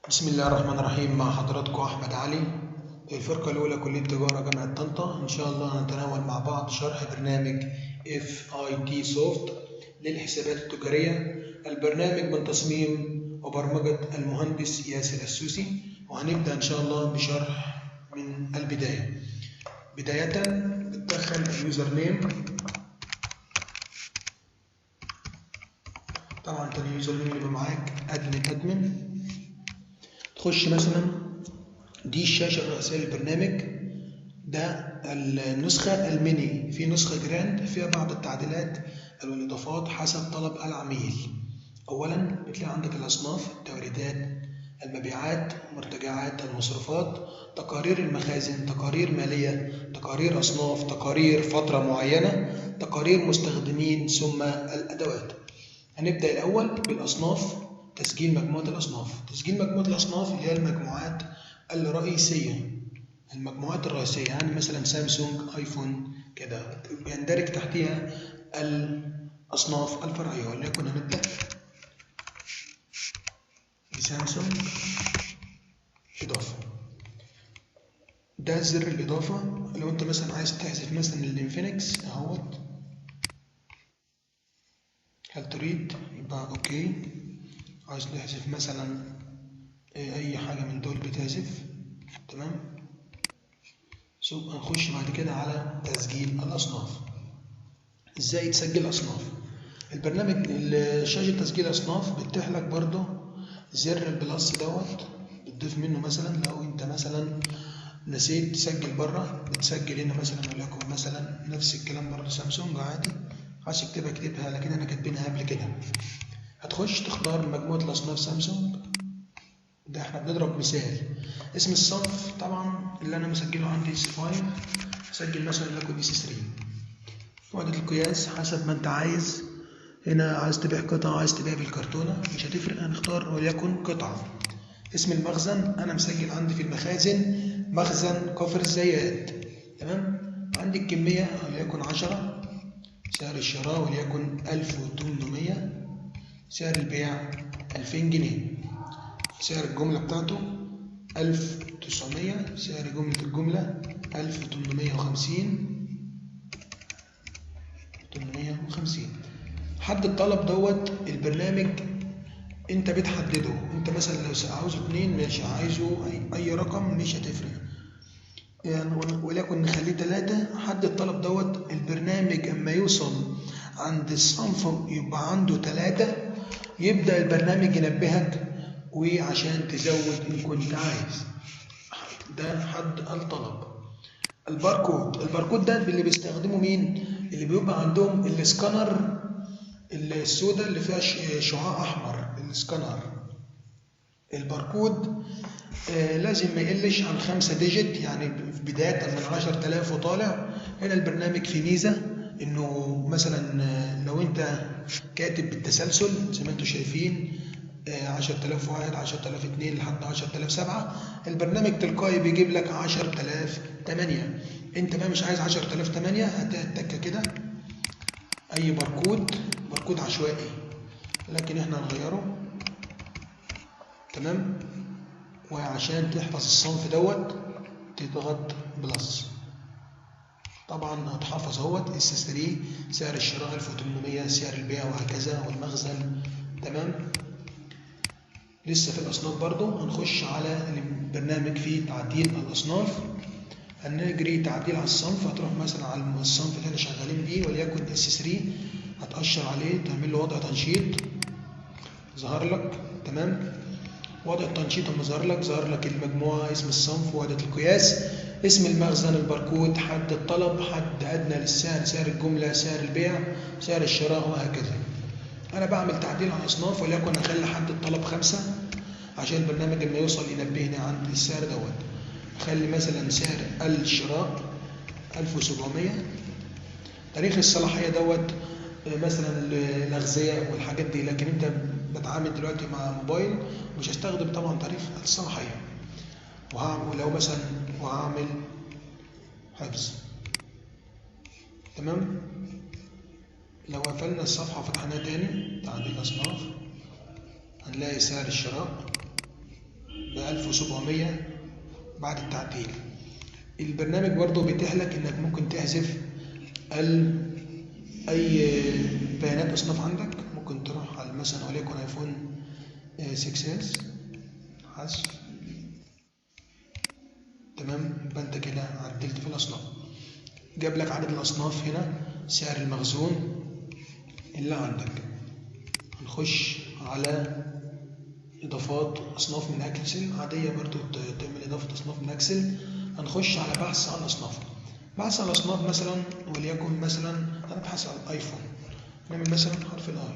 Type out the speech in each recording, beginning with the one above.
بسم الله الرحمن الرحيم. مع حضراتكم أحمد علي، الفرقة الأولى كلية تجارة جامعة طنطا. إن شاء الله هنتناول مع بعض شرح برنامج FIT Soft للحسابات التجارية. البرنامج من تصميم وبرمجة المهندس ياسر السوسي، وهنبدأ إن شاء الله بشرح من البداية. بداية بتدخل اليوزر نيم، طبعا انت اليوزر نيم اللي معاك ادمن. تخش مثلا، دي الشاشة الرئيسية للبرنامج، ده النسخة الميني، في نسخة جراند فيها بعض التعديلات والإضافات حسب طلب العميل. أولا بتلاقي عندك الأصناف، التوريدات، المبيعات، مرتجعات، المصروفات، تقارير المخازن، تقارير مالية، تقارير أصناف، تقارير فترة معينة، تقارير مستخدمين، ثم الأدوات. هنبدأ الأول بالأصناف. تسجيل مجموعة الأصناف. تسجيل مجموعة الأصناف اللي هي المجموعات الرئيسية، المجموعات الرئيسية، يعني مثلا سامسونج، ايفون كده، يندرج تحتها الأصناف الفرعية. وليكن هنبدأ بسامسونج إضافة. ده زر الإضافة. لو أنت مثلا عايز تحذف مثلا الانفينكس أهوت، هل تريد؟ يبقى أوكي. عايز تحذف مثلا أي حاجة من دول بتحذف، تمام. هنخش بعد كده على تسجيل الأصناف. إزاي تسجل أصناف؟ البرنامج شاشة تسجيل أصناف بتتيح لك برضه زر البلس دوت، بتضيف منه مثلا لو أنت مثلا نسيت تسجل بره، بتسجل هنا مثلا. وليكن مثلا نفس الكلام برضه سامسونج عادي، عايز تكتبها اكتبها، لكن أنا كاتبينها قبل كده. هتخش تختار مجموعة الأصناف سامسونج، ده احنا بنضرب مثال. اسم الصنف طبعا اللي أنا مسجله عندي S5، هسجل مثلا لكم S3. وحدة القياس حسب ما أنت عايز، هنا عايز تبيع قطعة، عايز تبيع بالكرتونة، مش هتفرق، هنختار وليكن قطعة. اسم المخزن أنا مسجل عندي في المخازن مخزن كفر الزيات، تمام. عندي الكمية وليكن 10، سعر الشراء وليكن 1800، سعر البيع 2000 جنيه، سعر الجملة بتاعته 1900، سعر جملة الجملة 1850. حد الطلب دوت البرنامج انت بتحدده. انت مثلا لو عاوزه 2 ماشي، عايزه اي رقم مش هتفرق يعني، ولكن نخليه 3. حد الطلب دوت البرنامج اما يوصل عند الصنف يبقى عنده 3، يبدأ البرنامج ينبهك وعشان تزود ان كنت عايز. ده حد الطلب. الباركود ده اللي بيستخدمه مين؟ اللي بيبقى عندهم الاسكانر السوداء اللي فيها شعاع احمر، الاسكانر. الباركود لازم ما يقلش عن 5 ديجيت، يعني بداية من 10,000 وطالع. هنا البرنامج فيه ميزة انه مثلا لو انت كاتب بالتسلسل زي ما انتم شايفين 10,001 10,002 لحد 10,007، البرنامج تلقائي بيجيب لك 10,008. انت بقى مش عايز 10,008، هتتك كده اي باركود عشوائي، لكن احنا هنغيره، تمام. وعشان تحفظ الصنف دوت تضغط بلس. طبعا هتحفظ اهوت S3، سعر الشراء 1800، سعر البيع وهكذا، والمخزن، تمام. لسه في الأصناف برضو، هنخش على البرنامج فيه تعديل الأصناف. هنجري تعديل على الصنف، هتروح مثلا على الصنف اللي احنا شغالين بيه وليكن S3، هتأشر عليه، تعمل له وضع تنشيط، ظهر لك، تمام. وضع التنشيط لما ظهر لك المجموعة، اسم الصنف، وحدة القياس، اسم المخزن، الباركود، حد الطلب، حد أدنى للسعر، سعر الجملة، سعر البيع، سعر الشراء، وهكذا. أنا بعمل تعديل على الأصناف، وليكن أخلي حد الطلب 5 عشان البرنامج لما يوصل ينبهني عند السعر دوت. أخلي مثلا سعر الشراء 1700. تاريخ الصلاحية دوت مثلا الأغذية والحاجات دي، لكن أنت بتعامل دلوقتي مع موبايل، مش هستخدم طبعا تاريخ الصلاحية. ولو مثلا وهعمل حفظ، تمام. لو قفلنا الصفحة وفتحناها تاني تعديل أصناف، هنلاقي سعر الشراء 1700 بعد التعديل. البرنامج برضه بيتيح لك انك ممكن تحذف اي بيانات اصناف عندك. ممكن تروح على مثلا وليكن ايفون 6s حذف. تمام، يبقى انت كده عدلت في الاصناف. جاب لك عدد الاصناف هنا، سعر المخزون اللي عندك. هنخش على اضافات اصناف من اكسل عاديه، برضو تعمل اضافه اصناف من اكسل. هنخش على بحث عن اصناف. بحث عن الاصناف مثلا، وليكن مثلا انا ببحث عن الايفون، نعمل مثلا حرف الاي،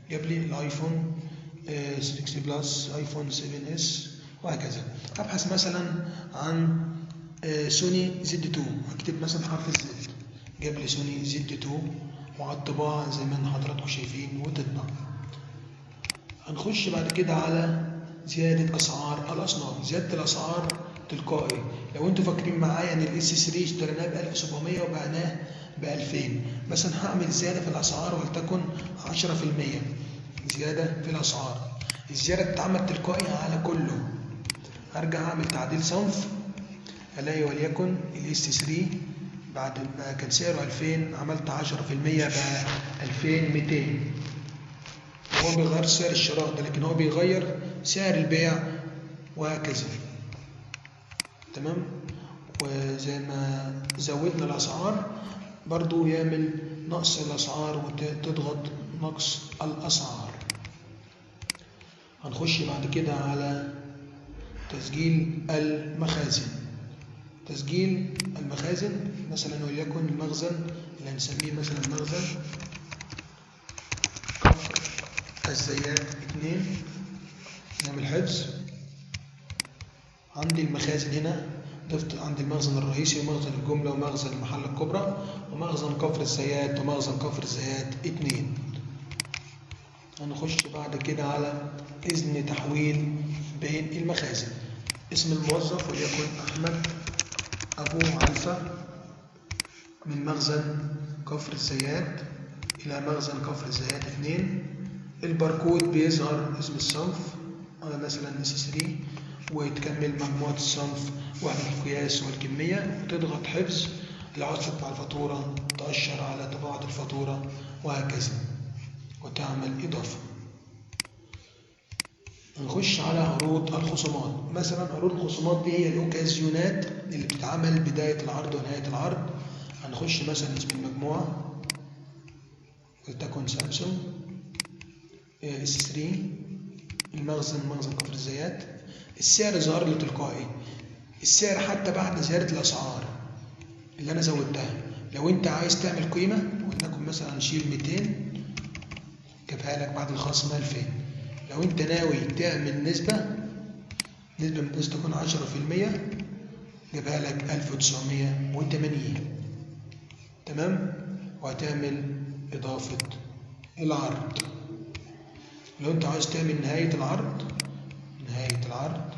جاب لي الايفون 6 بلس، ايفون 7 اس وهكذا. ابحث مثلا عن سوني زد 2، هكتب مثلا حرف الزد، جاب لي سوني زد 2 وعلى الطباعة زي ما حضراتكم شايفين وتطبع. هنخش بعد كده على زيادة أسعار الأصناف. زيادة الأسعار تلقائي. لو انتوا فاكرين معايا ان الاس 3 اشتريناه ب 1700 وبعناه ب 2000، مثلا هعمل زيادة في الأسعار ولتكن 10%. زيادة في الأسعار. الزيادة بتتعمل تلقائي على كله. هرجع أعمل تعديل صنف، ألاقي وليكن الاس 3 بعد ما كان سعره 2000 عملت 10% ب 2200. هو بيغير سعر الشراء ده، لكن هو بيغير سعر البيع وهكذا. تمام. وزي ما زودنا الأسعار برضو يعمل نقص الأسعار وتضغط نقص الأسعار. هنخش بعد كده على تسجيل المخازن. تسجيل المخازن مثلا وليكن المخزن اللي هنسميه مثلا مخزن كفر الزيات 2. نعمل حفظ. عندي المخازن هنا ضفت عندي المخزن الرئيسي ومخزن الجملة ومخزن المحلة الكبرى ومخزن كفر الزيات ومخزن كفر الزيات 2. هنخش بعد كده على إذن تحويل بين المخازن. اسم الموظف وليكن أحمد أبو علفة من مخزن كفر الزيات إلى مخزن كفر الزيات 2. الباركود بيظهر اسم الصنف مثلا اس3، وتكمل مجموعة الصنف وحدة القياس والكمية، وتضغط حفظ. لو عاوز تطبع الفاتورة تأشر على طباعة الفاتورة وهكذا، وتعمل إضافة. نخش على عروض الخصومات. مثلا عروض الخصومات دي هي الأوكازيونات اللي بتتعمل بداية العرض ونهاية العرض. هنخش مثلا اسم المجموعة ولتكن سامسونج اس 3، المخزن مخزن كفر الزيات. السعر ظهر لي تلقائي. السعر حتى بعد زيادة الأسعار اللي أنا زودتها. لو أنت عايز تعمل قيمة ولنكن مثلا نشيل 200، جابها لك بعد الخصم 2000. لو أنت ناوي تعمل نسبة من الناس تكون 10%، جابها لك 1980. تمام. وهتعمل إضافة العرض. لو أنت عايز تعمل نهاية العرض،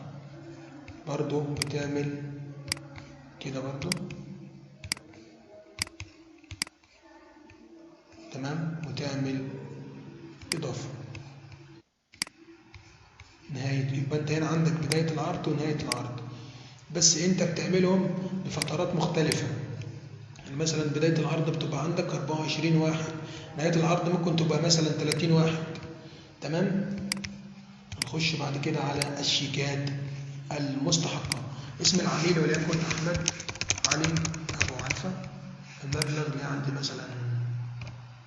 برضو بتعمل كده برضو. تمام. وتعمل إضافة نهاية. يبقى أنت هنا عندك بداية العرض ونهاية العرض، بس أنت بتعملهم بفترات مختلفة. يعني مثلا بداية العرض بتبقى عندك 24 واحد، نهاية العرض ممكن تبقى مثلا 30 واحد. تمام. نخش بعد كده على الشيكات المستحقة. اسم العميل وليكن أحمد علي أبو علفة. المبلغ اللي عندي مثلا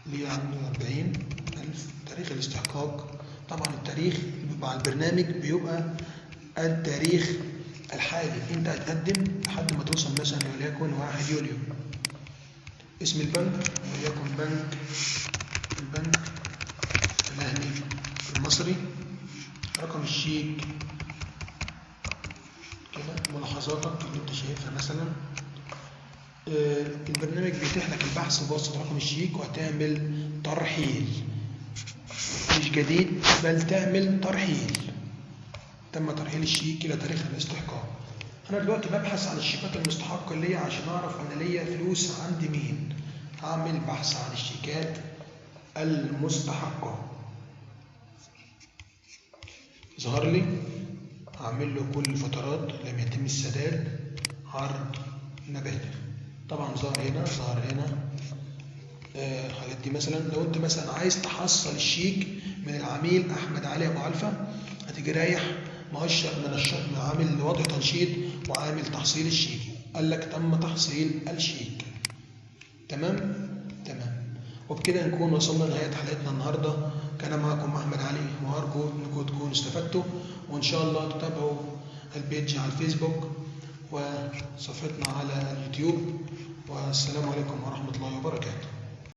ليه عنده 40,000. تاريخ الاستحقاق، طبعا التاريخ مع البرنامج بيبقى التاريخ الحالي. انت هتقدم لحد ما توصل مثلا وليكن 1 يوليو. اسم البنك وليكن البنك الأهلي المصري. رقم الشيك كده. ملاحظاتك اللي انت شايفها مثلا. البرنامج بيتيح لك البحث بواسطة رقم الشيك وهتعمل ترحيل، مش جديد بل تعمل ترحيل. تم ترحيل الشيك إلى تاريخ الاستحقاق. أنا دلوقتي ببحث عن الشيكات المستحقة ليا عشان أعرف أنا ليا فلوس عند مين. هعمل بحث عن الشيكات المستحقة. ظهر لي أعمل له كل فترات لم يتم السداد عرض نباتي. طبعا ظهر هنا الحاجات دي. مثلا لو انت مثلا عايز تحصل الشيك من العميل احمد علي ابو علفه، هتيجي رايح مؤشر من عامل وضع تنشيط وعامل تحصيل الشيك، قال لك تم تحصيل الشيك. تمام. وبكده نكون وصلنا لنهايه حلقتنا النهارده. كان معكم احمد علي، وارجو انكم تكونوا استفدتوا، وان شاء الله تتابعوا البيج على الفيسبوك وصفحتنا على اليوتيوب. والسلام عليكم ورحمه الله وبركاته.